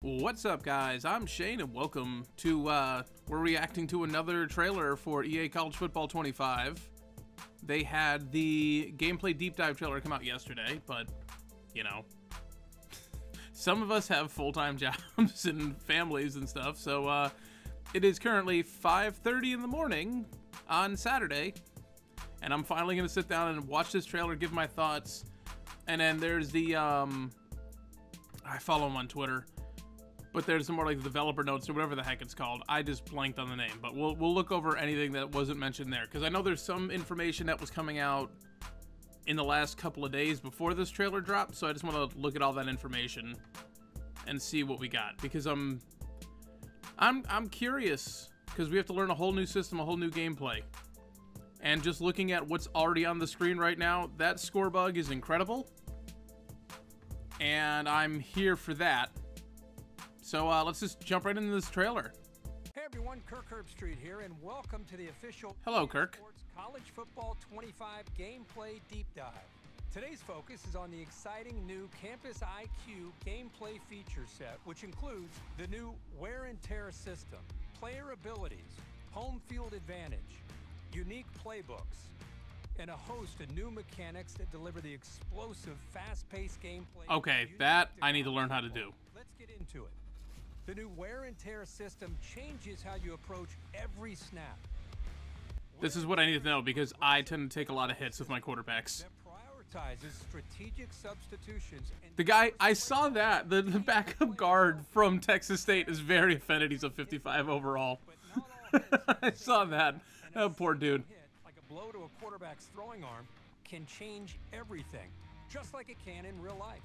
What's up, guys? I'm Shane, and welcome to, we're reacting to another trailer for EA College Football 25. They had the gameplay deep dive trailer come out yesterday, but, you know, some of us have full-time jobs and families and stuff, so, it is currently 5:30 in the morning on Saturday, and I'm finally going to sit down and watch this trailer, give my thoughts, and then there's the, I follow him on Twitter. But there's some more like the developer notes or whatever the heck it's called. I just blanked on the name, but we'll look over anything that wasn't mentioned there, because I know there's some information that was coming out in the last couple of days before this trailer dropped, so I just want to look at all that information and see what we got, because I'm curious, because we have to learn a whole new system, a whole new gameplay. And just looking at what's already on the screen right now, that score bug is incredible, and I'm here for that. So let's just jump right into this trailer. Hey everyone, Kirk Herbstreit here, and welcome to the official Hello, Kirk. College Football 25 Gameplay Deep Dive. Today's focus is on the exciting new Campus IQ gameplay feature set, which includes the new wear and tear system, player abilities, home field advantage, unique playbooks, and a host of new mechanics that deliver the explosive, fast-paced gameplay. Okay, that I need to learn how to do. Let's get into it. The new wear and tear system changes how you approach every snap. This is what I need to know, because I tend to take a lot of hits with my quarterbacks. That prioritizes strategic substitutions. And The guy, I saw that, the backup guard from Texas State is very offended he's a 55 overall. I saw that. Oh, poor dude. Like a blow to a quarterback's throwing arm can change everything, just like it can in real life.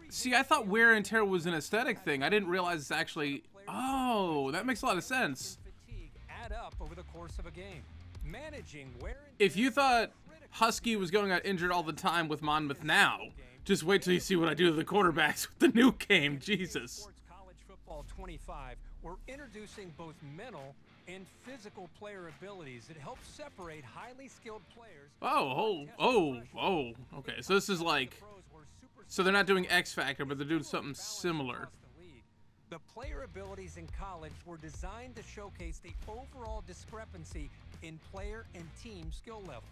See, I thought wear and tear was an aesthetic thing. I didn't realize it's actually... Oh, that makes a lot of sense. Fatigue add up over the course of a game. Managing wear and If you thought Husky was going out injured all the time with Monmouth now, just wait till you see what I do to the quarterbacks with the new game. Jesus. College Football 25, we're introducing both mental and physical player abilities that help separate highly skilled players. Oh, okay. So this is like... So they're not doing X Factor, but they're doing something similar. The player abilities in college were designed to showcase the overall discrepancy in player and team skill levels.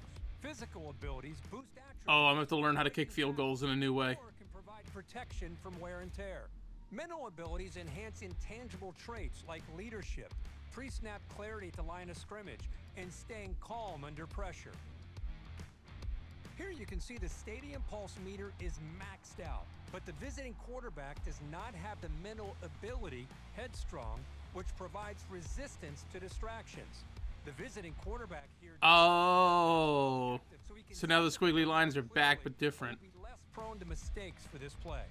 Physical abilities boost attributes. Oh, I'm going to have to learn how to kick field goals in a new way. Can provide protection from wear and tear. Mental abilities enhance intangible traits like leadership, pre-snap clarity at the line of scrimmage, and staying calm under pressure. Here you can see the stadium pulse meter is maxed out, but the visiting quarterback does not have the mental ability, headstrong, which provides resistance to distractions. The visiting quarterback here... Oh, so now the squiggly lines are back, but different. Will be less prone to mistakes for this play.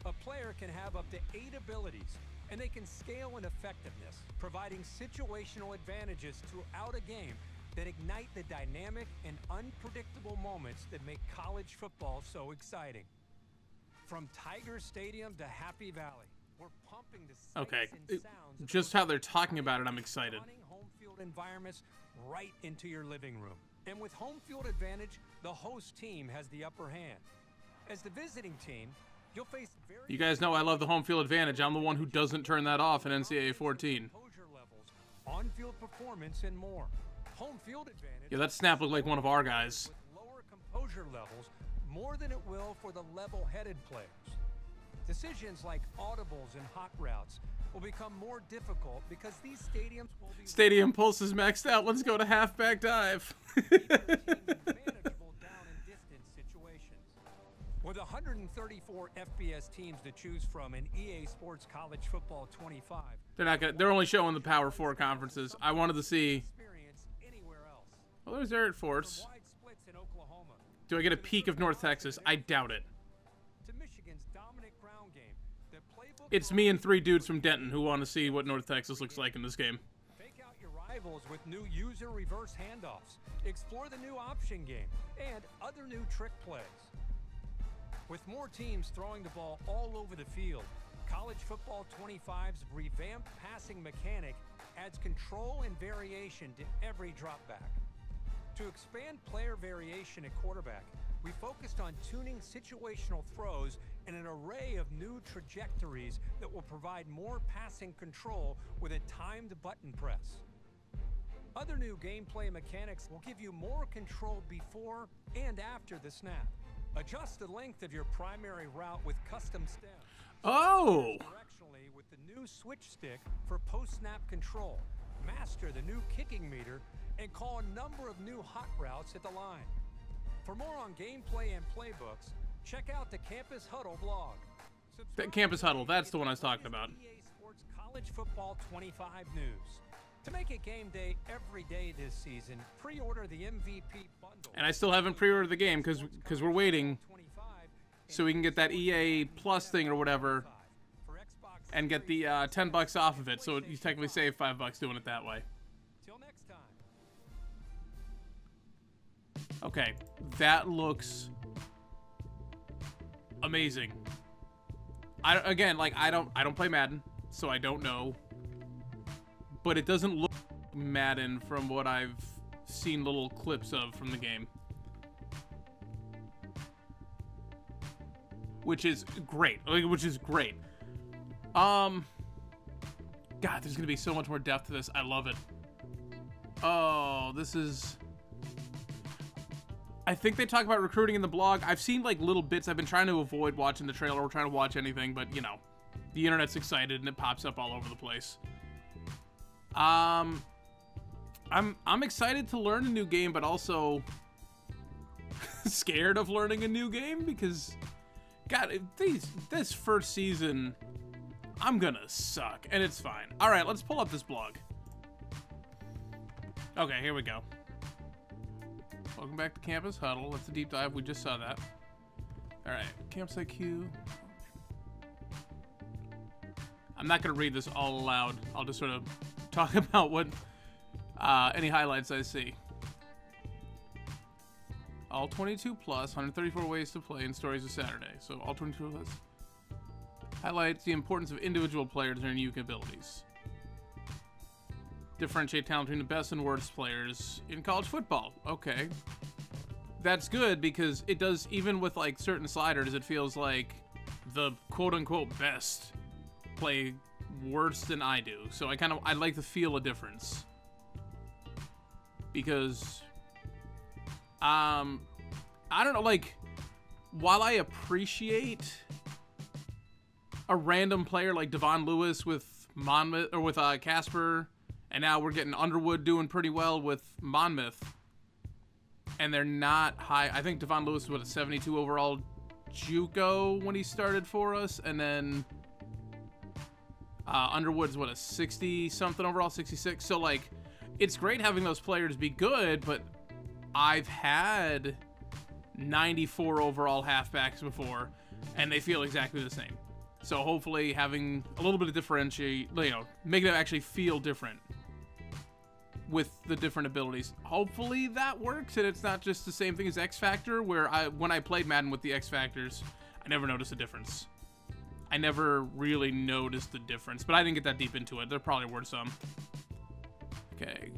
A player can have up to 8 abilities, and they can scale in effectiveness, providing situational advantages throughout a game that ignite the dynamic and unpredictable moments that make college football so exciting. From Tiger Stadium to Happy Valley, we're pumping the sights and sounds Just how they're talking about it, I'm excited. Home field environments right into your living room. And with home field advantage, the host team has the upper hand. As the visiting team, you'll face You guys know I love the home field advantage. I'm the one who doesn't turn that off in NCAA 14. levels, on-field performance, and more. Home field advantage. Yeah, that snap looked like one of our guys. With lower composure levels, more than it will for the level-headed players. Decisions like audibles and hot routes will become more difficult because these stadiums will be... Stadium pulse is maxed out. Let's go to halfback dive. manageable down and distance situations. With 134 FBS teams to choose from in EA Sports College Football 25, They're only showing the Power 4 conferences. I wanted to see. Well, there's Air Force. Do I get a peek of North Texas? I doubt it. It's me and 3 dudes from Denton who want to see what North Texas looks like in this game. Fake out your rivals with new user reverse handoffs. Explore the new option game and other new trick plays. With more teams throwing the ball all over the field, College Football 25's revamped passing mechanic adds control and variation to every dropback. To expand player variation at quarterback, we focused on tuning situational throws and an array of new trajectories that will provide more passing control with a timed button press. Other new gameplay mechanics will give you more control before and after the snap. Adjust the length of your primary route with custom stems. Oh! Directionally with the new switch stick for post-snap control. Master the new kicking meter and call a number of new hot routes at the line. For more on gameplay and playbooks, check out the Campus Huddle blog. That Campus Huddle, that's the one I was talking about. EA Sports College Football 25 news. To make it game day every day this season, pre-order the MVP bundle. And I still haven't pre-ordered the game because we're waiting so we can get that EA Plus thing or whatever and get the $10 off of it. So you technically save $5 doing it that way. Till next time. Okay, that looks amazing. I don't play Madden, so I don't know. But it doesn't look like Madden from what I've seen little clips of from the game. Which is great. God, there's gonna be so much more depth to this. I love it. Oh, this is... I think they talk about recruiting in the blog. I've seen like little bits. I've been trying to avoid watching the trailer or trying to watch anything, but you know, the internet's excited and it pops up all over the place. I'm excited to learn a new game, but also scared of learning a new game because, God, this first season, I'm gonna suck, and it's fine. All right, let's pull up this blog. Okay, here we go. Welcome back to Campus Huddle. That's a deep dive. We just saw that. All right, campsite queue. I'm not gonna read this all aloud. I'll just sort of talk about what any highlights I see. All 22 plus, 134 ways to play in Stories of Saturday. So all 22 plus highlights the importance of individual players and their unique abilities. Differentiate talent between the best and worst players in college football. Okay. That's good because it does, even with like certain sliders, it feels like the quote-unquote best play worse than I do. So I'd like to feel a difference. Because I don't know, like, while I appreciate a random player like Devon Lewis with Monmouth or with Casper, and now we're getting Underwood doing pretty well with Monmouth, and they're not high. I think Devon Lewis was a 72 overall JUCO when he started for us, and then Underwood's what, a 60 something overall, 66. So like, it's great having those players be good, but I've had 94 overall halfbacks before, and they feel exactly the same. So hopefully having a little bit of differentiate, you know, make them actually feel different with the different abilities. Hopefully that works, and it's not just the same thing as X Factor, where when I played Madden with the X Factors, I never noticed a difference. I never really noticed the difference, but I didn't get that deep into it. There probably were some. Okay.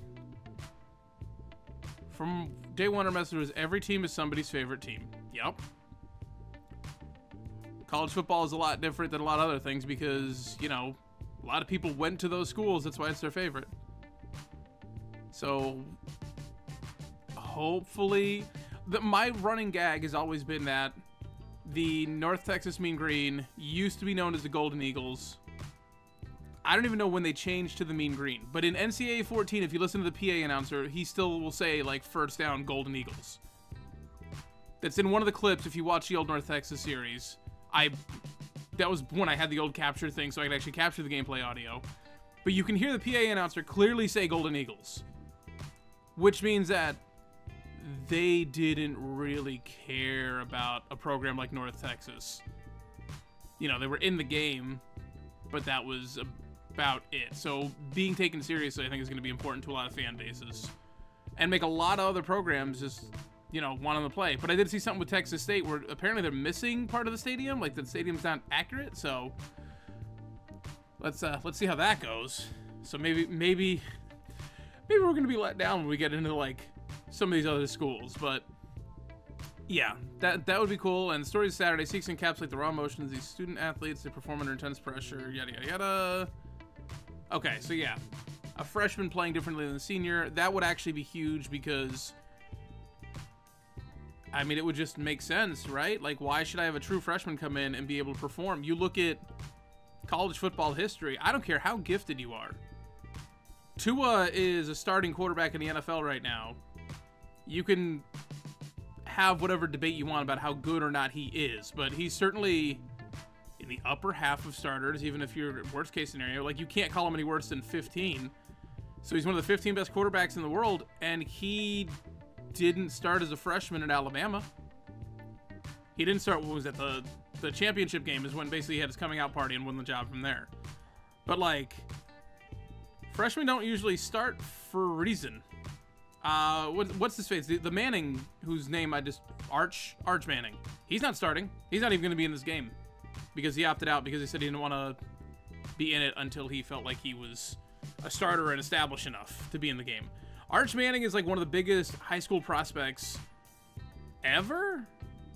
From day one, our message was every team is somebody's favorite team. Yep. College football is a lot different than a lot of other things because, you know, a lot of people went to those schools. That's why it's their favorite. So, hopefully, my running gag has always been that the North Texas Mean Green used to be known as the Golden Eagles. I don't even know when they changed to the Mean Green, but in NCAA 14, if you listen to the PA announcer, he still will say, like, first down Golden Eagles. That's in one of the clips if you watch the old North Texas series. That was when I had the old capture thing, so I could actually capture the gameplay audio. But you can hear the PA announcer clearly say Golden Eagles, which means that they didn't really care about a program like North Texas. You know, they were in the game, but that was about it. So being taken seriously, I think, is going to be important to a lot of fan bases, and make a lot of other programs just, you know, want them to play. But I did see something with Texas State where apparently they're missing part of the stadium, like the stadium's not accurate. So let's see how that goes. So maybe we're gonna be let down when we get into like some of these other schools. But Yeah, that would be cool. And Stories Saturday seeks to encapsulate the raw emotions of these student athletes. They perform under intense pressure, yada, yada, yada. Okay, so yeah. A freshman playing differently than a senior. That would actually be huge because, I mean, it would just make sense, right? Like, why should I have a true freshman come in and be able to perform? You look at college football history. I don't care how gifted you are. Tua is a starting quarterback in the NFL right now. You can have whatever debate you want about how good or not he is, but he's certainly in the upper half of starters, even if you're worst case scenario. Like, you can't call him any worse than 15. So he's one of the 15 best quarterbacks in the world, and he didn't start as a freshman at Alabama. He didn't start, what was that, the championship game is when basically he had his coming out party and won the job from there. But, like, freshmen don't usually start for a reason. What's his face? The Manning, whose name I just... Arch Manning. He's not starting. He's not even going to be in this game. Because he opted out because he said he didn't want to be in it until he felt like he was a starter and established enough to be in the game. Arch Manning is like one of the biggest high school prospects ever,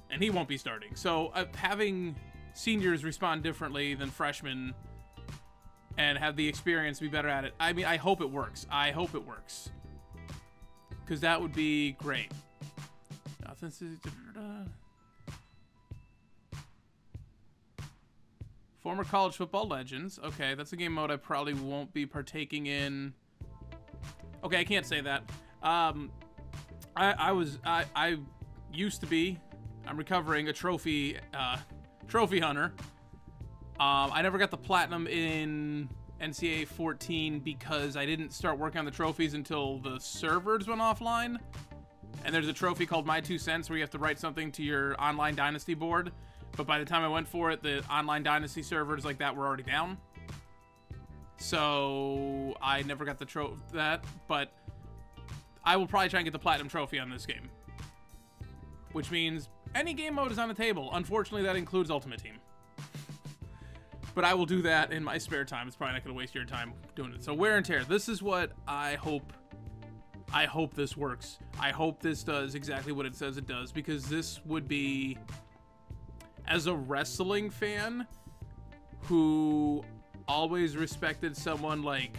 and he won't be starting. So having seniors respond differently than freshmen and have the experience to be better at it, I mean, I hope it works. I hope it works. Because that would be great. Former college football legends. Okay, that's a game mode I probably won't be partaking in. Okay, I can't say that. I used to be. I'm recovering a trophy hunter. I never got the platinum in NCAA 14 because I didn't start working on the trophies until the servers went offline. And there's a trophy called My 2 Cents where you have to write something to your online dynasty board. But by the time I went for it, the online dynasty servers like that were already down. So I never got that, but I will probably try and get the platinum trophy on this game. Which means any game mode is on the table. Unfortunately, that includes Ultimate Team. But I will do that in my spare time. It's probably not going to waste your time doing it. So wear and tear. This is what I hope this works. I hope this does exactly what it says it does, because this would be, as a wrestling fan who always respected someone like,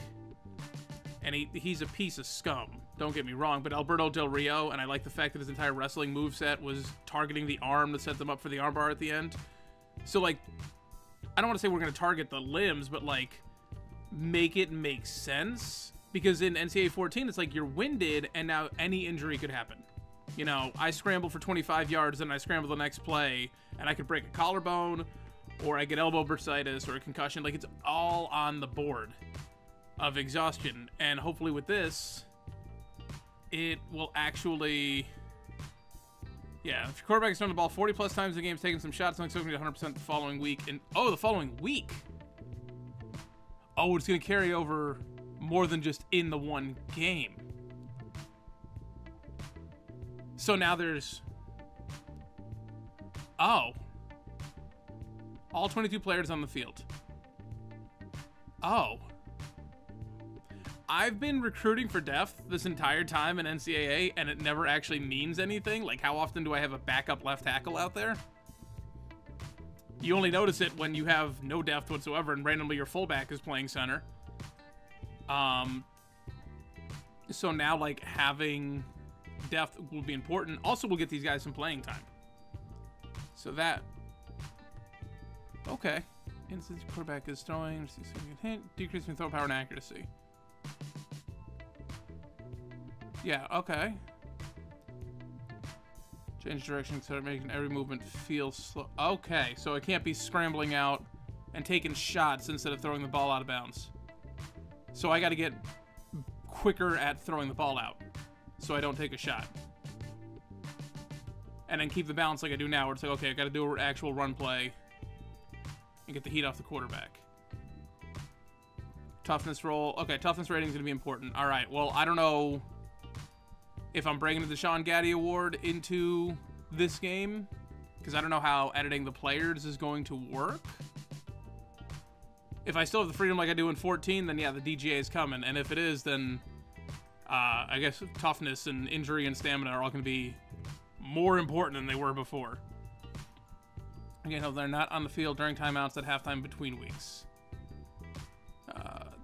and he's a piece of scum, don't get me wrong, but Alberto Del Rio, and I like the fact that his entire wrestling moveset was targeting the arm to set them up for the armbar at the end. So, like, I don't want to say we're going to target the limbs, but, like, make it make sense. Because in NCAA 14, it's like you're winded, and now any injury could happen. You know, I scramble for 25 yards, and I scramble the next play, and I could break a collarbone, or I get elbow bursitis, or a concussion. Like, it's all on the board of exhaustion. And hopefully with this, it will actually... Yeah, if your quarterback is throwing the ball 40-plus times in the game, taking some shots, not expecting to 100% the following week. And oh, the following week! Oh, it's going to carry over more than just in the one game. So now there's... Oh. All 22 players on the field. Oh. I've been recruiting for depth this entire time in NCAA, and it never actually means anything. Like, how often do I have a backup left tackle out there? You only notice it when you have no depth whatsoever, and randomly your fullback is playing center. So now, like, having depth will be important. Also, we'll get these guys some playing time. So that... Okay. Instance quarterback is throwing, hint, decreasing throw power and accuracy. Yeah, okay. Change direction, start making every movement feel slow. Okay, so it can't be scrambling out and taking shots instead of throwing the ball out of bounds. So I got to get quicker at throwing the ball out so I don't take a shot. And then keep the balance like I do now, where it's like, okay, I got to do an actual run play and get the heat off the quarterback. Toughness roll. Okay, toughness rating is going to be important. All right, well, I don't know if I'm bringing the Sean Gaddy Award into this game, because I don't know how editing the players is going to work. If I still have the freedom like I do in 14, then yeah, the DGA is coming. And if it is, then I guess toughness and injury and stamina are all going to be more important than they were before. Again, no, they're not on the field during timeouts at halftime between weeks.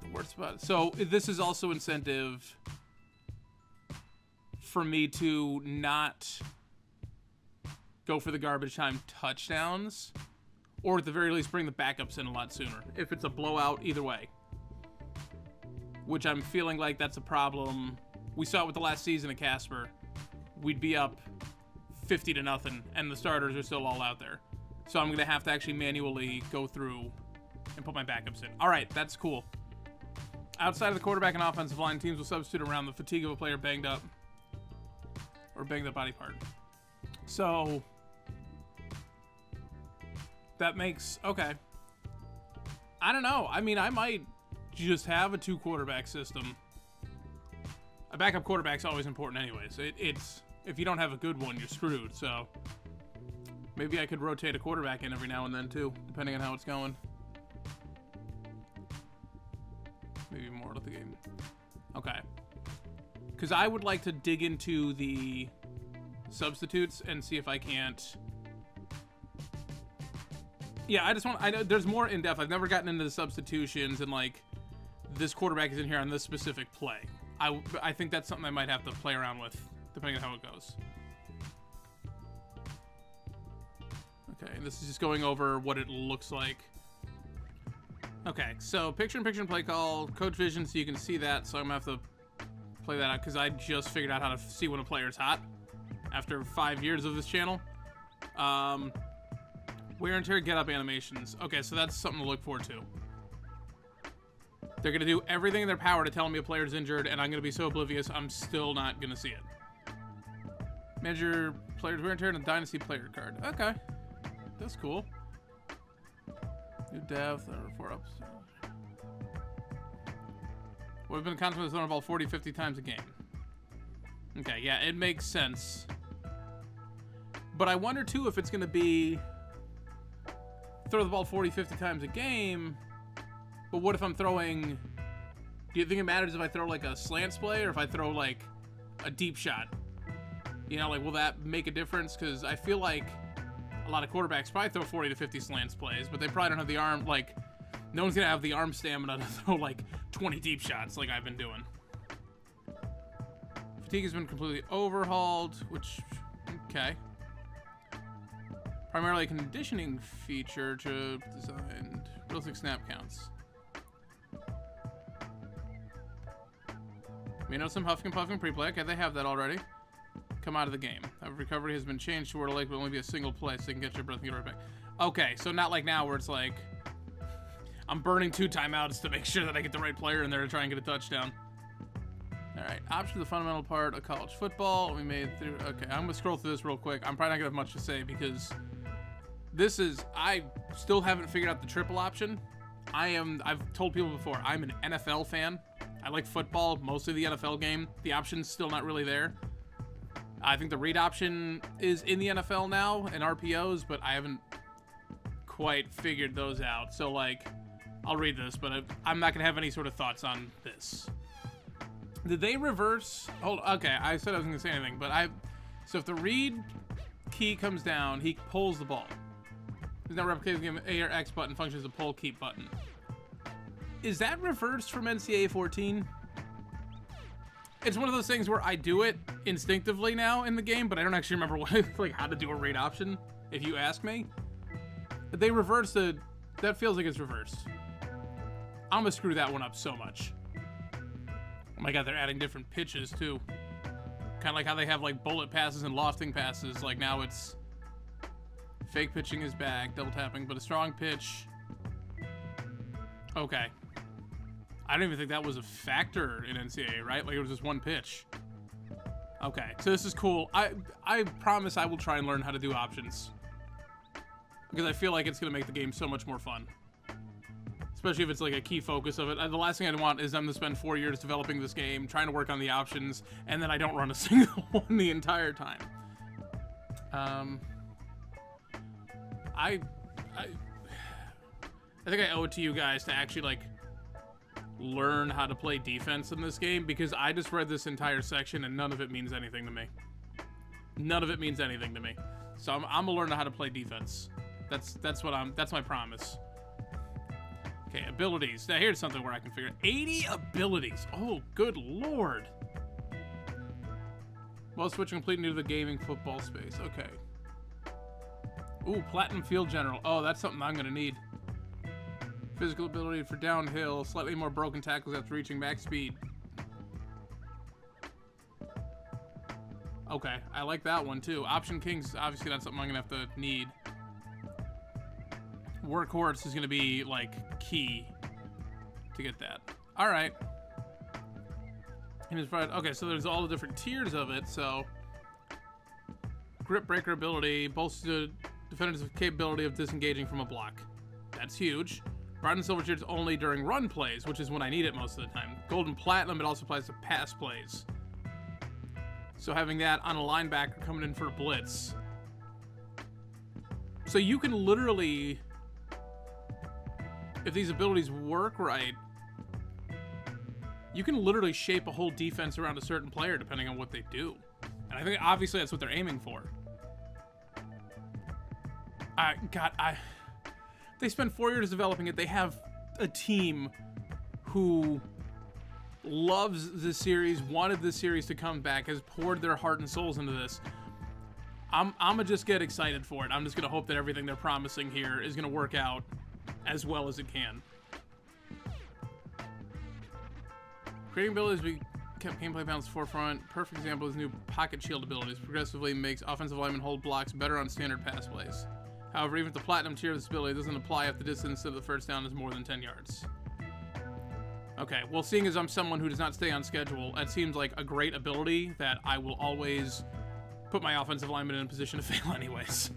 The worst spot. So this is also incentive for me to not go for the garbage time touchdowns, or at the very least bring the backups in a lot sooner. If it's a blowout, either way. Which I'm feeling like that's a problem. We saw it with the last season at Casper. We'd be up 50-0, and the starters are still all out there. So I'm going to have to actually manually go through and put my backups in. All right, that's cool. Outside of the quarterback and offensive line, teams will substitute around the fatigue of a player banged up or banged up body part. So that makes, okay. I don't know. I mean, I might just have a 2-quarterback system. A backup quarterback's always important anyways. It's if you don't have a good one, you're screwed. So maybe I could rotate a quarterback in every now and then too, depending on how it's going. Maybe more of the game. Okay. Because I would like to dig into the substitutes and see if I can't. Yeah, I just want. I know there's more in depth. I've never gotten into the substitutions and like this quarterback is in here on this specific play. I think that's something I might have to play around with depending on how it goes. Okay, this is just going over what it looks like. Okay, so picture-in-picture play call, coach vision, so you can see that. So I'm gonna have to play that out because I just figured out how to see when a player's hot after 5 years of this channel. Wear and tear get up animations. Okay, so that's something to look forward to. They're gonna do everything in their power to tell me a player's injured, and I'm gonna be so oblivious I'm still not gonna see it. Measure player's wear and tear on a dynasty player card. Okay, that's cool. New depth, 4 ups. We've been constantly throwing the ball 40, 50 times a game. Okay, yeah, it makes sense. But I wonder, too, if it's going to be throw the ball 40, 50 times a game, but what if I'm throwing... Do you think it matters if I throw, like, a slants play or if I throw, like, a deep shot? You know, like, will that make a difference? Because I feel like a lot of quarterbacks probably throw 40 to 50 slants plays, but they probably don't have the arm, like, no one's going to have the arm stamina to throw, like, 20 deep shots like I've been doing. Fatigue has been completely overhauled, which, okay. Primarily a conditioning feature to design realistic snap counts. We know some huffing and puffing pre-play. Okay, they have that already. Come out of the game. Recovery has been changed to where it will only be a single play so you can get your breath and get right back. Okay, so not like now where it's like I'm burning 2 timeouts to make sure that I get the right player in there to try and get a touchdown. All right, option the fundamental part of college football. We made through. Okay, I'm gonna scroll through this real quick. I'm probably not gonna have much to say because this is. I still haven't figured out the triple option. I've told people before. I'm an NFL fan. I like football, mostly the NFL game. The option's still not really there. I think the read option is in the NFL now and RPOs, but I haven't quite figured those out. So, like, I'll read this, but I'm not going to have any sort of thoughts on this. Did they reverse? Okay, I said I wasn't going to say anything, but so if the read key comes down, he pulls the ball. There's no replicating game. A or X button functions as a pull keep button. Is that reversed from NCAA 14? It's one of those things where I do it instinctively now in the game, but I don't actually remember like how to do a read option, if you ask me. But they reversed it. That feels like it's reversed. I'm gonna screw that one up so much. Oh my god, they're adding different pitches too. Kind of like how they have like bullet passes and lofting passes. Like now it's fake pitching is back, double tapping, but a strong pitch. Okay. I don't even think that was a factor in NCAA, right? Like it was just one pitch. Okay, so this is cool. I promise I will try and learn how to do options. Because I feel like it's going to make the game so much more fun. Especially if it's like a key focus of it. The last thing I want is them to spend 4 years developing this game, trying to work on the options, and then I don't run a single one the entire time. I think I owe it to you guys to actually like learn how to play defense in this game, because I just read this entire section and none of it means anything to me. None of it means anything to me. So I'm gonna learn how to play defense. That's my promise. Okay, abilities. Now here's something where I can figure it. 80 abilities. Oh, good lord. Well, switch complete new to the gaming football space. Okay. Ooh, Platinum Field General. Oh, that's something I'm gonna need. Physical ability for downhill. Slightly more broken tackles after reaching max speed. Okay, I like that one too. Option King's obviously not something I'm gonna have to need. Workhorse is gonna be like key to get that. All right. Okay, so there's all the different tiers of it. So grip breaker ability, bolstered defensive capability of disengaging from a block. That's huge. Bronze and silver tiers only during run plays, which is when I need it most of the time. Gold and platinum, it also applies to pass plays. So having that on a linebacker coming in for a blitz. So you can literally, if these abilities work right, you can literally shape a whole defense around a certain player depending on what they do. And I think obviously that's what they're aiming for. They spent 4 years developing it. They have a team who loves this series, wanted this series to come back, has poured their heart and souls into this. I'm gonna just get excited for it. I'm just gonna hope that everything they're promising here is gonna work out as well as it can. Creating abilities, we kept gameplay balance forefront. Perfect example is new pocket shield abilities. Progressively makes offensive linemen hold blocks better on standard pass plays. However, even if the platinum tier of this ability doesn't apply if the distance to the first down is more than 10 yards. Okay, well, seeing as I'm someone who does not stay on schedule, that seems like a great ability that I will always put my offensive lineman in a position to fail anyways.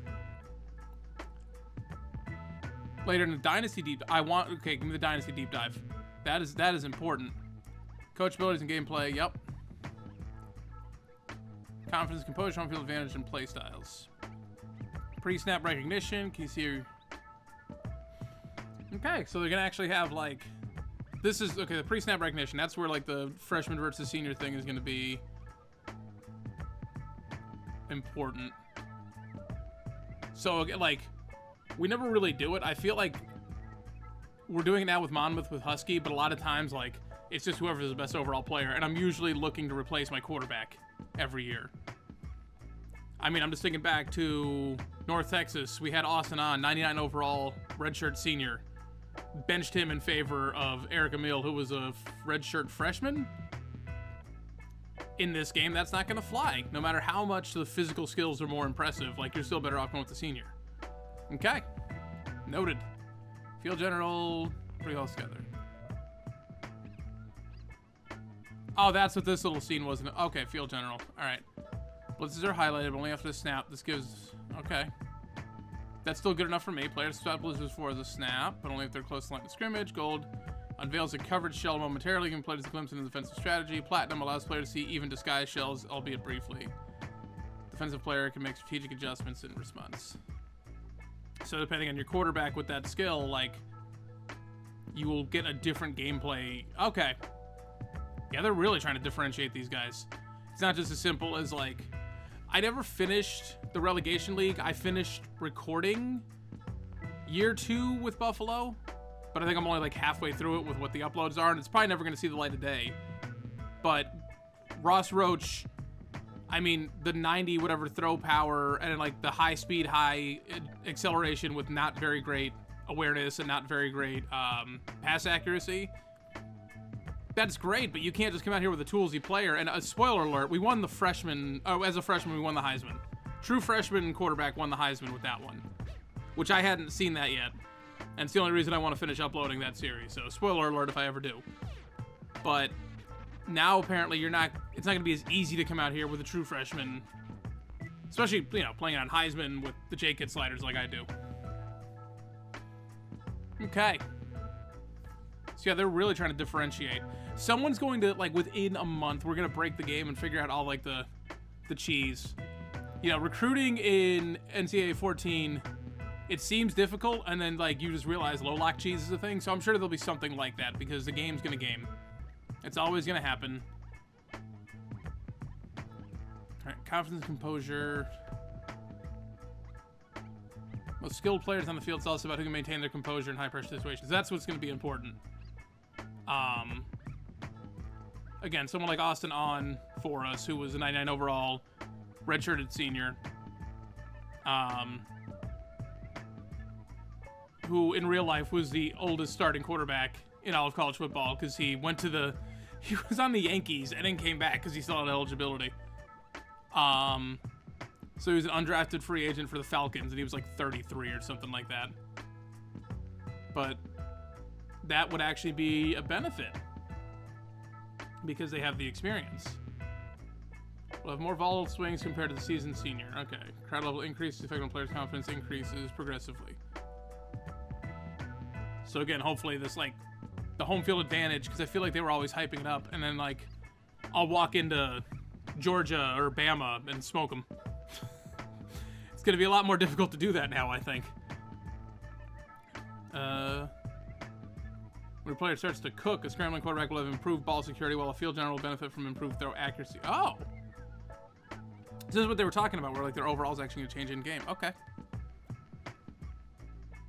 Later in the Dynasty Deep okay, give me the Dynasty Deep Dive. That is important. Coach abilities and gameplay, yep. Confidence, composure, home field advantage, and play styles. Pre-snap recognition, can you see your... Okay, so they're gonna actually have like... This is, okay, the pre-snap recognition, that's where like the freshman versus senior thing is gonna be important. So, like, we never really do it. I feel like we're doing it now with Monmouth, with Husky, but a lot of times, like, it's just whoever's the best overall player, and I'm usually looking to replace my quarterback every year. I mean, I'm just thinking back to North Texas. We had Austin on, 99 overall, redshirt senior. Benched him in favor of Eric Emil, who was a redshirt freshman. In this game, that's not going to fly. No matter how much the physical skills are more impressive, like, you're still better off going with the senior. Okay. Noted. Field general, pretty all together. Oh, that's what this little scene was. Okay, field general. All right. Blitzes are highlighted, but only after the snap. This gives... Okay. That's still good enough for me. Players stop blitzes for the snap, but only if they're close to line of scrimmage. Gold unveils a coverage shell momentarily, giving players a glimpse into the defensive strategy. Platinum allows players to see even disguised shells, albeit briefly. Defensive player can make strategic adjustments in response. So depending on your quarterback with that skill, like, you will get a different gameplay. Okay. Yeah, they're really trying to differentiate these guys. It's not just as simple as, like, I never finished the relegation league. I finished recording year 2 with Buffalo, but I think I'm only like halfway through it with what the uploads are, and it's probably never going to see the light of day. But Ross Roach, I mean, the 90 whatever throw power and like the high speed, high acceleration with not very great awareness and not very great pass accuracy. That's great, but you can't just come out here with a toolsy player. And a spoiler alert, we won the freshman. Oh, as a freshman, we won the Heisman. True freshman quarterback won the Heisman with that one, which I hadn't seen that yet. And it's the only reason I want to finish uploading that series. So spoiler alert if I ever do. But now apparently it's not going to be as easy to come out here with a true freshman, especially, you know, playing on Heisman with the J-Kid sliders like I do. Okay. So yeah, they're really trying to differentiate. Someone's going to, like, within a month, we're going to break the game and figure out all, like, the cheese. You know, recruiting in NCAA 14, it seems difficult, and then, like, you just realize low-lock cheese is a thing, so I'm sure there'll be something like that, because the game's going to game. It's always going to happen. All right, confidence, composure. Most skilled players on the field. It's also about who can maintain their composure in high-pressure situations. That's what's going to be important. Again, someone like Austin On for us, who was a 99 overall, redshirted senior, who in real life was the oldest starting quarterback in all of college football because he was on the Yankees and then came back because he still had eligibility. So he was an undrafted free agent for the Falcons, and he was like 33 or something like that. But that would actually be a benefit because they have the experience. We'll have more volatile swings compared to the seasoned senior. Okay. Crowd level increases, effect on players' confidence increases progressively. So again, hopefully this, like, the home field advantage, because I feel like they were always hyping it up, and then, like, I'll walk into Georgia or Bama and smoke them. It's going to be a lot more difficult to do that now, I think. When a player starts to cook, a scrambling quarterback will have improved ball security, while a field general will benefit from improved throw accuracy. Oh! This is what they were talking about, where, like, their overall is actually going to change in-game. Okay.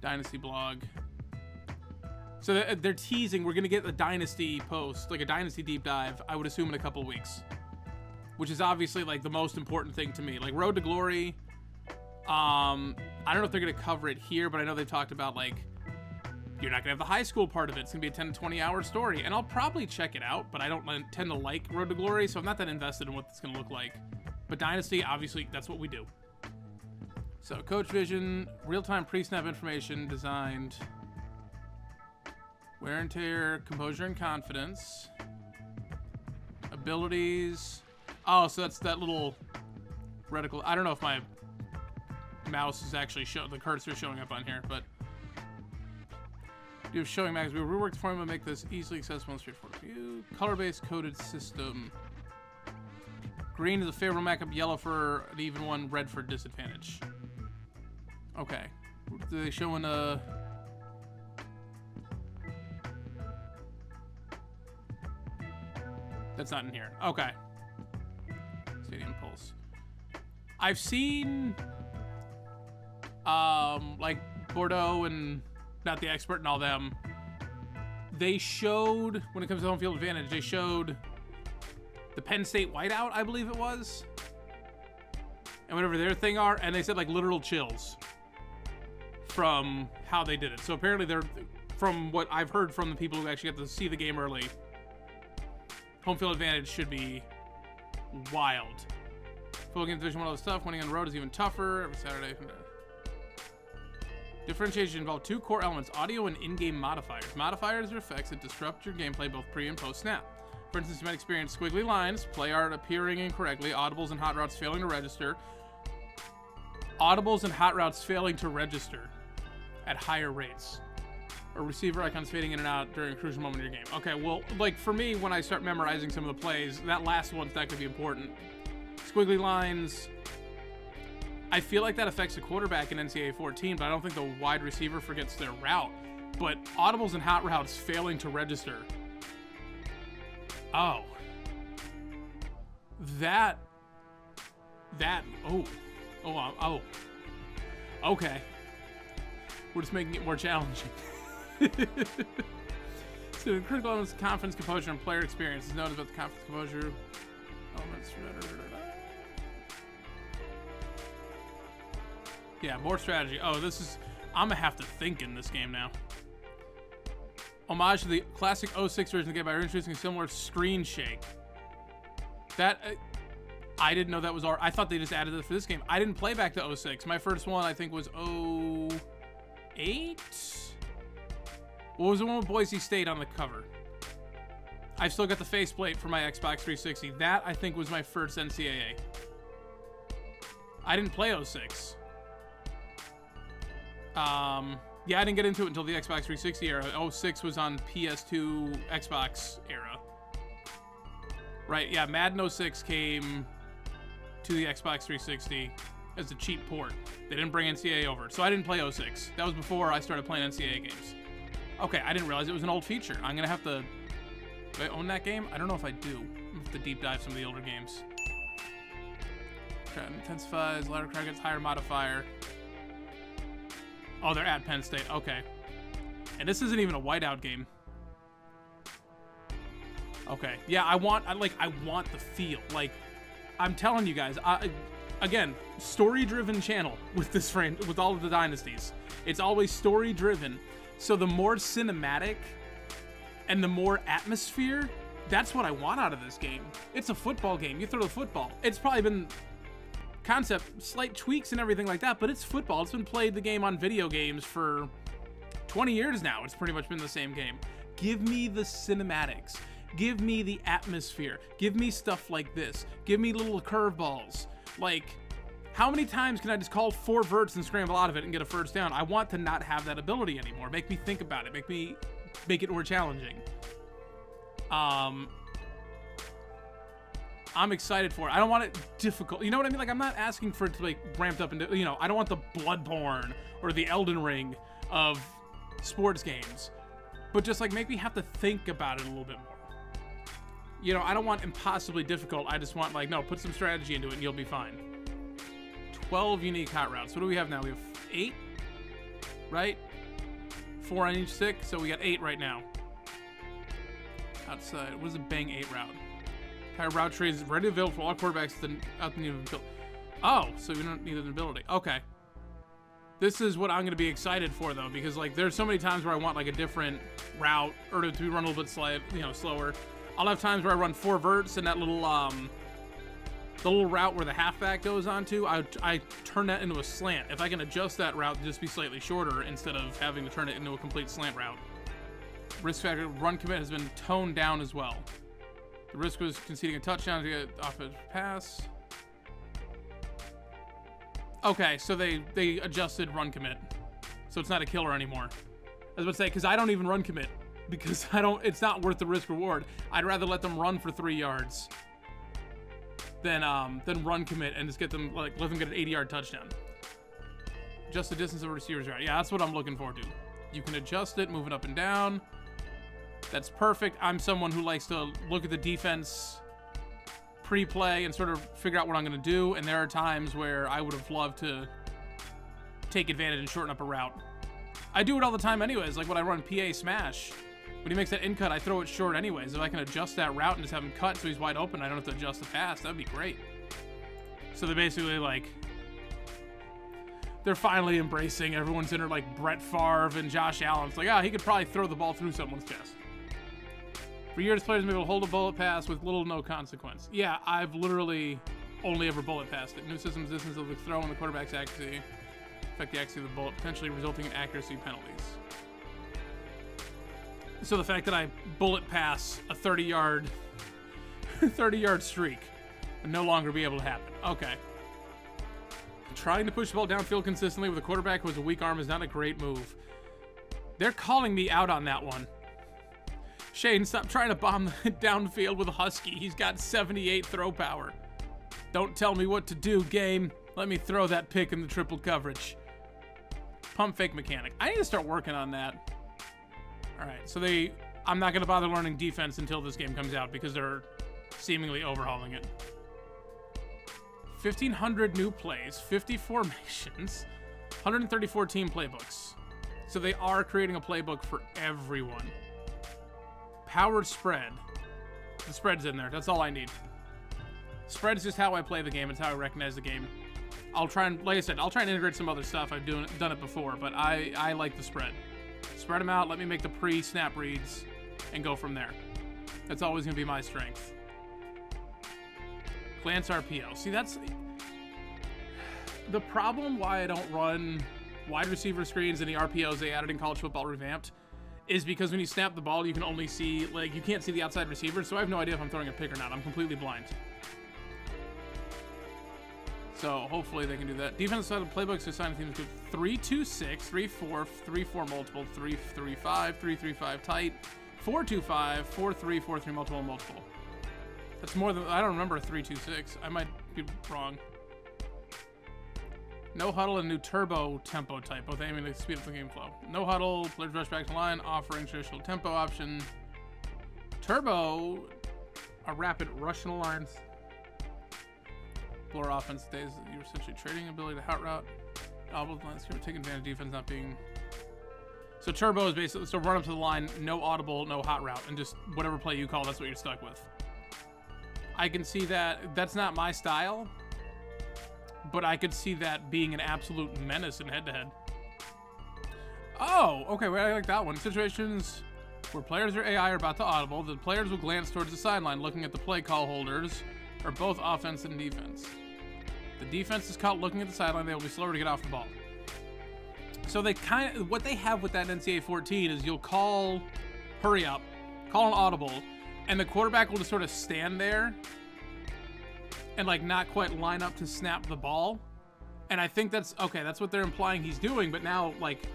Dynasty blog. So they're teasing we're going to get a Dynasty post, like a Dynasty deep dive, I would assume in a couple weeks. Which is obviously, like, the most important thing to me. Like, Road to Glory, I don't know if they're going to cover it here, but I know they've talked about, like, you're not going to have the high school part of it. It's going to be a 10 to 20 hour story. And I'll probably check it out, but I don't tend to like Road to Glory, so I'm not that invested in what it's going to look like. But Dynasty, obviously, that's what we do. So, Coach Vision, real-time pre-snap information designed... Wear and tear, composure and confidence. Abilities. Oh, so that's that little reticle. I don't know if my mouse is actually the cursor showing up on here, but you have showing mags. We reworked the formula to make this easily accessible and straightforward for you. Color-based coded system. Green is a favorable matchup, yellow for an even one, red for disadvantage. Okay. Are they showing a... That's not in here. Okay. Stadium Pulse. I've seen, like, Bordeaux and Not the Expert and all them. They showed, when it comes to home field advantage, they showed the Penn State whiteout, I believe it was. And whatever their thing are, and they said, like, literal chills from how they did it. So apparently they're, from what I've heard from the people who actually got to see the game early, home field advantage should be wild. Full game Division 1 all the stuff. Winning on the road is even tougher. Every Saturday. Differentiation involves two core elements: audio and in-game modifiers. Modifiers are effects that disrupt your gameplay both pre and post snap. For instance, you might experience squiggly lines, play art appearing incorrectly, audibles and hot routes failing to register. Audibles and hot routes failing to register at higher rates. Or receiver icons fading in and out during a crucial moment in your game. Okay, well, like, for me, when I start memorizing some of the plays, that last one's not going to be important. Squiggly lines, I feel like that affects the quarterback in NCAA 14, but I don't think the wide receiver forgets their route. But audibles and hot routes failing to register. Oh. Oh. Okay. We're just making it more challenging. So critical elements of confidence, composure, and player experience is noted about the confidence, composure elements. Yeah, more strategy. Oh, this is... I'm gonna have to think in this game now. Homage to the classic 06 version of the game by introducing a similar screen shake. That... I didn't know that was... I thought they just added it for this game. I didn't play back to 06. My first one, I think, was 08? What was the one with Boise State on the cover? I've still got the faceplate for my Xbox 360. That, I think, was my first NCAA. I didn't play 06. Yeah, I didn't get into it until the Xbox 360 era. 06 was on PS2 Xbox era. Right, yeah, Madden 06 came to the Xbox 360 as a cheap port. They didn't bring NCAA over. So I didn't play 06. That was before I started playing NCAA games. Okay, I didn't realize it was an old feature. I'm gonna have to... Do I own that game? I don't know if I do. I'm gonna have to deep dive some of the older games. crowd intensifies. Louder crowd gets higher modifier. Oh, they're at Penn State. Okay. And this isn't even a whiteout game. Okay. Yeah, I want the feel. Like, I'm telling you guys, again, story-driven channel with this frame, with all of the dynasties. It's always story-driven. So the more cinematic and the more atmosphere, that's what I want out of this game. It's a football game. You throw the football. It's probably been concept, slight tweaks and everything like that, but it's football. It's been played the game on video games for 20 years now. It's pretty much been the same game. Give me the cinematics. Give me the atmosphere. Give me stuff like this. Give me little curveballs. Like, how many times can I just call 4 verts and scramble out of it and get a first down? I want to not have that ability anymore. Make me think about it. Make it more challenging. I'm excited for it. I don't want it difficult. You know what I mean? Like, I'm not asking for it to, like, ramped up into, you know, I don't want the Bloodborne or the Elden Ring of sports games. But just, like, make me have to think about it a little bit more. You know, I don't want impossibly difficult. I just want, like, no, put some strategy into it and you'll be fine. 12 unique hot routes. What do we have now? We have 8, right? 4 on each stick, so we got 8 right now. Outside, what is a bang 8 route? Entire route tree is ready to available for all quarterbacks out the need of ability. Oh, so we don't need an ability. Okay. This is what I'm going to be excited for, though, because, like, there's so many times where I want, like, a different route, or to be run a little bit slower. I'll have times where I run 4 verts and that little, the little route where the halfback goes onto, I turn that into a slant. If I can adjust that route to just be slightly shorter instead of having to turn it into a complete slant route. Risk factor run commit has been toned down as well. The risk was conceding a touchdown to get off a pass. Okay, so they adjusted run commit. So it's not a killer anymore. I was about to say, because I don't even run commit. Because it's not worth the risk reward. I'd rather let them run for 3 yards than run commit and just get them, like, let them get an 80-yard touchdown. Adjust the distance of a receiver's route. Yeah, that's what I'm looking forward to. You can adjust it, move it up and down. That's perfect. I'm someone who likes to look at the defense pre-play and sort of figure out what I'm going to do, and there are times where I would have loved to take advantage and shorten up a route. I do it all the time anyways, like when I run PA smash. When he makes that in cut, I throw it short anyways. If I can adjust that route and just have him cut so he's wide open, I don't have to adjust the pass. That'd be great. So they're basically like, they're finally embracing everyone's inner, like, Brett Favre and Josh Allen. It's like, he could probably throw the ball through someone's chest. For years, players have been able to hold a bullet pass with little to no consequence. Yeah, I've literally only ever bullet passed it. New system's distance of the throw and the quarterback's accuracy affect the accuracy of the bullet, potentially resulting in accuracy penalties. So the fact that I bullet pass a 30-yard streak would no longer be able to happen. Okay. Trying to push the ball downfield consistently with a quarterback who has a weak arm is not a great move. They're calling me out on that one. Shane, stop trying to bomb downfield with a Husky. He's got 78 throw power. Don't tell me what to do, game. Let me throw that pick in the triple coverage. Pump fake mechanic. I need to start working on that. All right, so I'm not going to bother learning defense until this game comes out because they're seemingly overhauling it. 1,500 new plays, 50 formations, 134 team playbooks. So they are creating a playbook for everyone. Powered spread. The spread's in there. That's all I need. Spread's just how I play the game. It's how I recognize the game. I'll try and, like I said, I'll try and integrate some other stuff. I've done it before, but I like the spread. Spread them out. Let me make the pre-snap reads and go from there. That's always going to be my strength. Glance RPO. See, that's the problem why I don't run wide receiver screens and the RPOs they added in College Football Revamped is because when you snap the ball, you can only see, like, you can't see the outside receiver, so I have no idea if I'm throwing a pick or not. I'm completely blind. So hopefully they can do that. Defensive side of the playbooks assigning teams to 3-2-6, 3-4, 3-4 multiple, 3-3-5, 3-3-5 tight, 4-2-5, 4-3, 4-3 multiple, multiple. That's more than, I don't remember a 3-2-6. I might be wrong. No huddle and new turbo tempo type, both aiming to speed up the game flow. No huddle, players rush back to line, offering traditional tempo option. Turbo, a rapid rush in the lines. explore offense days. You're essentially trading ability to hot route. Audible landscape, taking advantage of defense not being. So turbo is basically so run up to the line, no audible, no hot route, and just whatever play you call, that's what you're stuck with. I can see that. That's not my style, but I could see that being an absolute menace in head-to-head. Oh, okay, well, I like that one. Situations where players or AI are about to audible, the players will glance towards the sideline, looking at the play call holders, or both offense and defense. The defense is caught looking at the sideline, they will be slower to get off the ball. So they kind of, what they have with that NCAA 14 is you'll call hurry up, call an audible, and the quarterback will just sort of stand there and like not quite line up to snap the ball. And I think that's, okay, that's what they're implying he's doing, but now like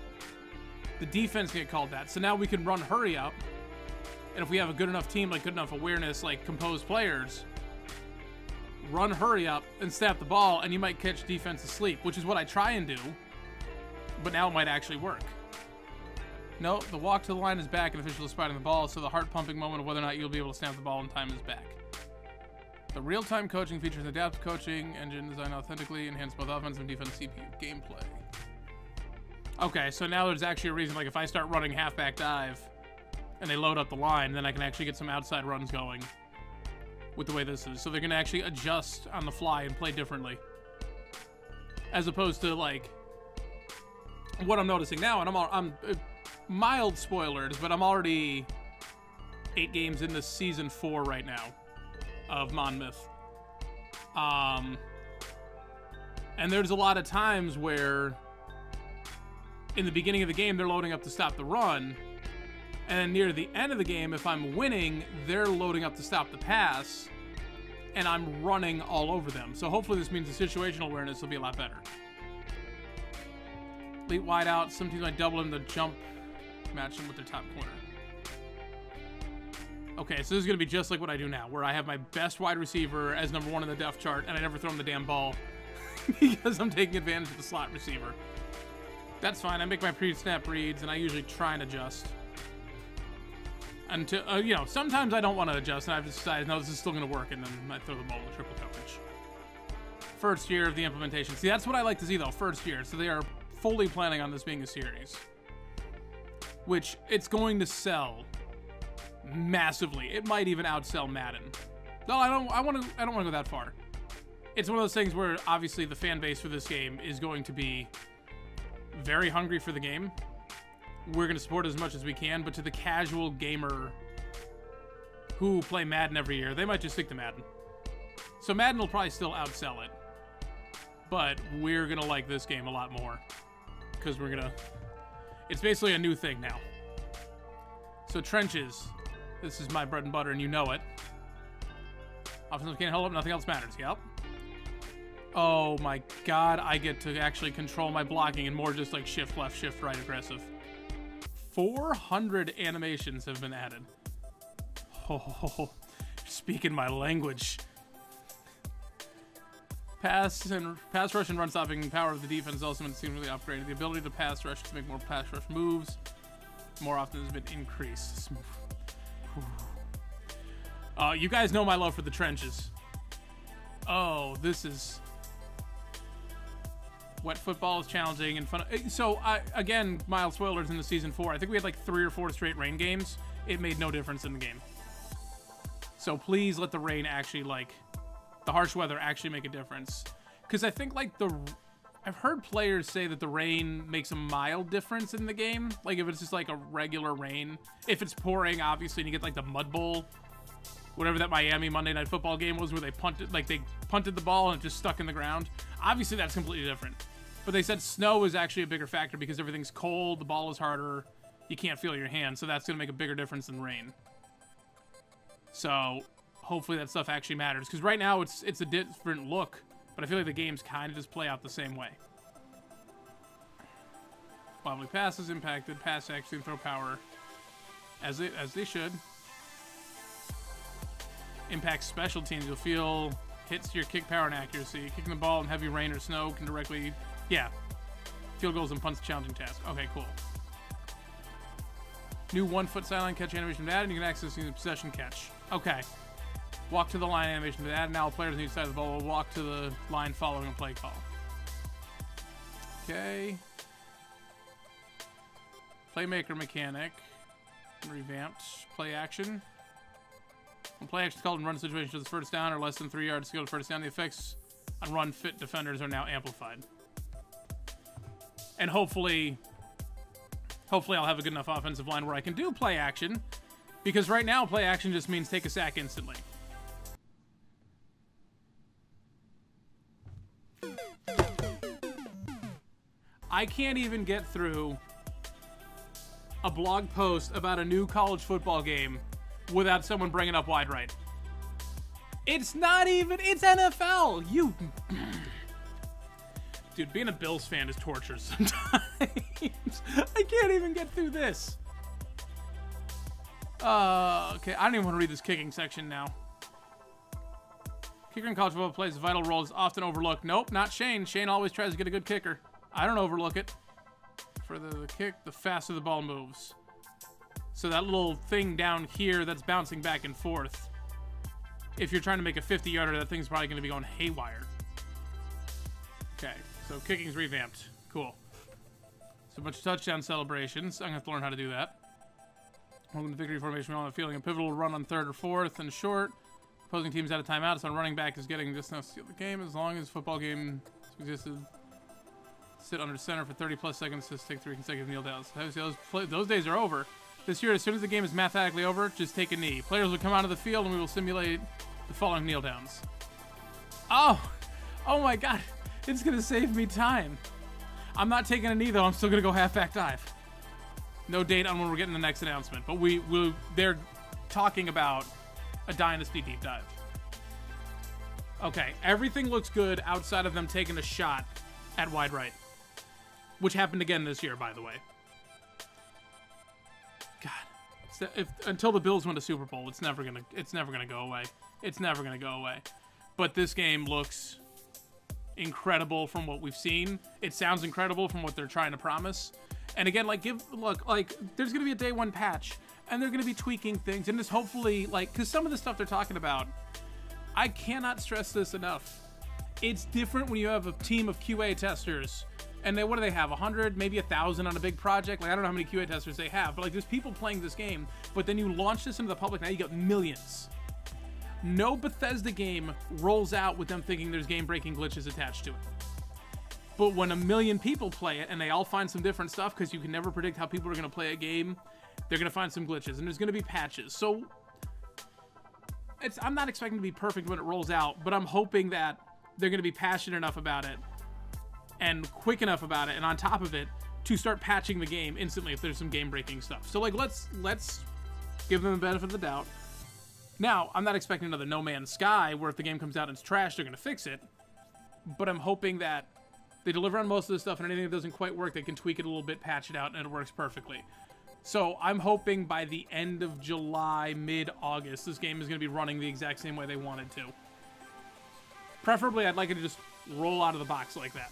the defense can get called that. So now we can run hurry up. And if we have a good enough team, like good enough awareness, like composed players, run hurry up and snap the ball, and you might catch defense asleep, which is what I try and do. But now it might actually work. No, the walk to the line is back and official is spotting the ball, so the heart pumping moment of whether or not you'll be able to snap the ball in time is back. The real-time coaching features adaptive coaching engine designed authentically, enhance both offensive and defense CPU gameplay. Okay, so now there's actually a reason, like if I start running halfback dive and they load up the line, then I can actually get some outside runs going with the way this is. So they're going to actually adjust on the fly and play differently. As opposed to like what I'm noticing now, and I'm mild spoilers, but I'm already 8 games into season 4 right now of Monmouth. And there's a lot of times where in the beginning of the game, they're loading up to stop the run. And then near the end of the game, if I'm winning, they're loading up to stop the pass. And I'm running all over them. So hopefully this means the situational awareness will be a lot better. Elite wide out. Some teams might double in the jump, match them with their top corner. Okay, so this is going to be just like what I do now, where I have my best wide receiver as number 1 in the depth chart, and I never throw him the damn ball because I'm taking advantage of the slot receiver. That's fine. I make my pre-snap reads, and I usually try and adjust. Until, you know, sometimes I don't want to adjust, and I've decided, no, this is still going to work, and then I throw the ball in triple coverage. First year of the implementation. See, that's what I like to see, though, first year. So they are fully planning on this being a series, which it's going to sell massively. It might even outsell Madden. No, I don't want to go that far. It's one of those things where obviously the fan base for this game is going to be very hungry for the game. We're going to support it as much as we can, but to the casual gamer who play Madden every year, they might just stick to Madden. So Madden will probably still outsell it, but we're going to like this game a lot more because we're going to... It's basically a new thing now. So trenches. This is my bread and butter, and you know it. Offensive can't hold up, nothing else matters. Yep. Oh my god, I get to actually control my blocking and more just like shift left, shift right aggressive. 400 animations have been added. Oh, speaking my language. Pass rush and run stopping power of the defense also been seemingly upgraded. The ability to pass rush to make more pass rush moves more often has been increased. You guys know my love for the trenches. Oh, this is... Wet football is challenging and fun. So, again, mild spoilers in the Season 4. I think we had like 3 or 4 straight rain games. It made no difference in the game. So please let the rain actually, like, the harsh weather actually make a difference. Because I think, like, I've heard players say that the rain makes a mild difference in the game. Like, if it's just, like, a regular rain. If it's pouring, obviously, and you get, like, the mud bowl. Whatever that Miami Monday Night Football game was where they punted the ball and it just stuck in the ground. Obviously, that's completely different. But they said snow is actually a bigger factor because everything's cold, the ball is harder, you can't feel your hand, so that's going to make a bigger difference than rain. So, hopefully that stuff actually matters. Because right now, it's a different look, but I feel like the games kind of just play out the same way. Wobbly passes impacted, pass accuracy and throw power, as they should. Impacts special teams. You'll feel hits to your kick power and accuracy. Kicking the ball in heavy rain or snow can directly... Yeah. Field goals and punts challenging task. Okay, cool. New 1-foot sideline catch animation added, and you can access using possession catch. Okay. Walk to the line animation. To add now, players on each side of the ball will walk to the line following a play call. Okay. Playmaker mechanic. Revamped. Play action. When play action is called and run situation to the first down or less than 3 yards to go to first down, the effects on run fit defenders are now amplified. And hopefully I'll have a good enough offensive line where I can do play action, because right now play action just means take a sack instantly. I can't even get through a blog post about a new college football game without someone bringing up wide right. It's not even, it's NFL. You, dude, being a Bills fan is torture sometimes. I can't even get through this. Okay, I don't even want to read this kicking section now. Kicker in college football plays a vital role, is often overlooked. Nope, not Shane. Shane always tries to get a good kicker. I don't overlook it. For the kick, the faster the ball moves. So that little thing down here that's bouncing back and forth. If you're trying to make a 50-yarder, that thing's probably going to be going haywire. Okay, so kicking's revamped. Cool. So a bunch of touchdown celebrations. I'm going to have to learn how to do that. Welcome to victory formation. We're on the field. A pivotal run on 3rd or 4th and short. Opposing team's out of timeout, so running back is getting just enough to steal the game. As long as football game existed, sit under center for 30+ seconds to take 3 consecutive kneel downs. Those days are over. This year, as soon as the game is mathematically over, just take a knee. Players will come out of the field and we will simulate the following kneel downs. Oh my God. It's going to save me time. I'm not taking a knee though. I'm still going to go halfback dive. No date on when we're getting the next announcement, but they're talking about a Dynasty deep dive. Okay, everything looks good outside of them taking a shot at wide right, which happened again this year, by the way. God, until the Bills win a Super Bowl, it's never gonna go away. It's never gonna go away. But this game looks incredible from what we've seen. It sounds incredible from what they're trying to promise. And again, there's gonna be a day 1 patch, and they're gonna be tweaking things, and this hopefully, because some of the stuff they're talking about, I cannot stress this enough. It's different when you have a team of QA testers. And what do they have? 100, maybe 1,000 on a big project? Like, I don't know how many QA testers they have, but there's people playing this game. But then you launch this into the public, now you got millions. No Bethesda game rolls out with them thinking there's game-breaking glitches attached to it. But when 1 million people play it, and they all find some different stuff, because you can never predict how people are going to play a game, they're going to find some glitches, and there's going to be patches. So, I'm not expecting to be perfect when it rolls out, but I'm hoping that they're going to be passionate enough about it, and quick enough about it, and on top of it, to start patching the game instantly if there's some game-breaking stuff. So, let's give them the benefit of the doubt. Now, I'm not expecting another No Man's Sky, where if the game comes out and it's trash, they're going to fix it. But I'm hoping that they deliver on most of the stuff, and anything that doesn't quite work, they can tweak it a little bit, patch it out, and it works perfectly. So, I'm hoping by the end of July, mid-August, this game is going to be running the exact same way they wanted to. Preferably, I'd like it to just roll out of the box like that.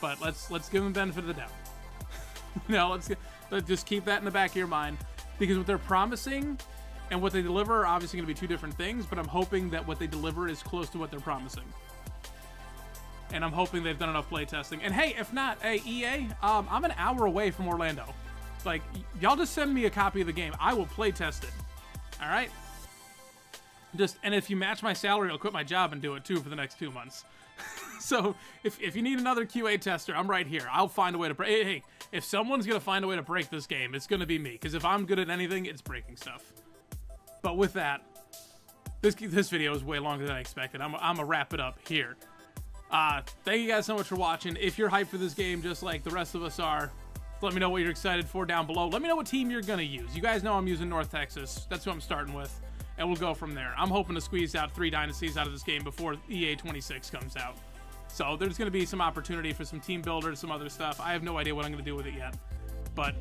But let's give them the benefit of the doubt. Let's just keep that in the back of your mind, because what they're promising and what they deliver are obviously going to be 2 different things, but I'm hoping that what they deliver is close to what they're promising. And I'm hoping they've done enough play testing. And hey, if not, hey, EA, I'm an hour away from Orlando. Y'all just send me a copy of the game. I will play test it. All right? And if you match my salary, I'll quit my job and do it too for the next 2 months. So if you need another QA tester, I'm right here. I'll find a way to break. Hey, if someone's going to find a way to break this game, it's going to be me. Because if I'm good at anything, it's breaking stuff. But with that, this video is way longer than I expected. I'm going to wrap it up here. Thank you guys so much for watching. If you're hyped for this game, just like the rest of us are, let me know what you're excited for down below. Let me know what team you're going to use. You guys know I'm using North Texas. That's who I'm starting with. And we'll go from there. I'm hoping to squeeze out 3 dynasties out of this game before EA 26 comes out. So there's going to be some opportunity for some team builders, some other stuff. I have no idea what I'm going to do with it yet. But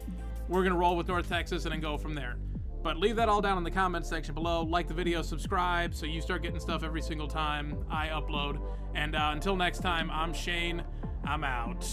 we're going to roll with North Texas and then go from there. But leave that all down in the comments section below. Like the video, subscribe, so you start getting stuff every single time I upload. And until next time, I'm Shane. I'm out.